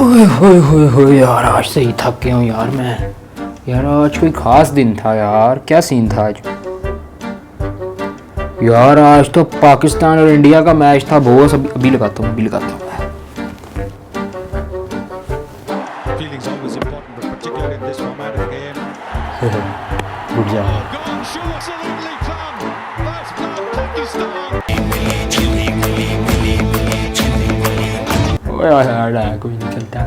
ओए होए होए होए यार, आज से ही थक गया हूँ यार मैं। यार आज कोई ख़ास दिन था यार, क्या सीन था आज यार? आज तो पाकिस्तान और इंडिया का मैच था बॉस। अभी लगाता हूँ, अभी लगाता हूँ। रुक जा। ओए यार कोई नहीं चलता।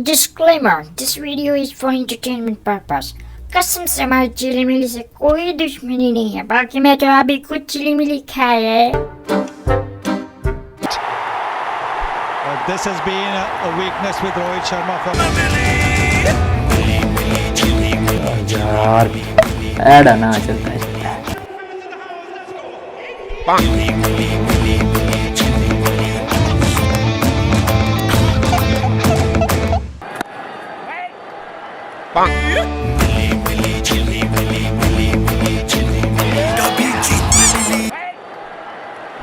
Disclaimer: This video is for entertainment purpose. कसम से हमारी चिली मिली से कोई दुश्मनी नहीं है। बाकी मैं तो अभी कुछ चिली मिली खाए है। This has been a weakness with Rohit Sharma for यार ऐड आना चलता है।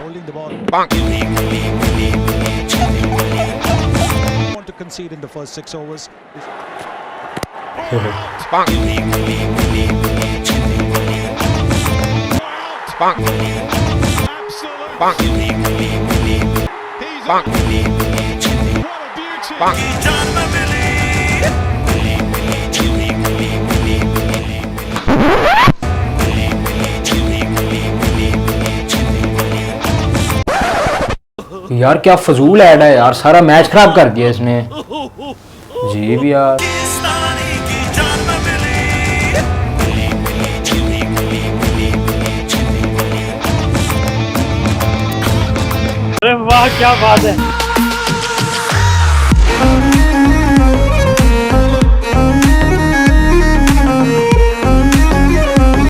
holding the ball. Want to concede in the first 6 overs. यार क्या फजूल ऐड है यार, सारा मैच खराब कर दिया इसने। जी भी यार। अरे वाह क्या बात है।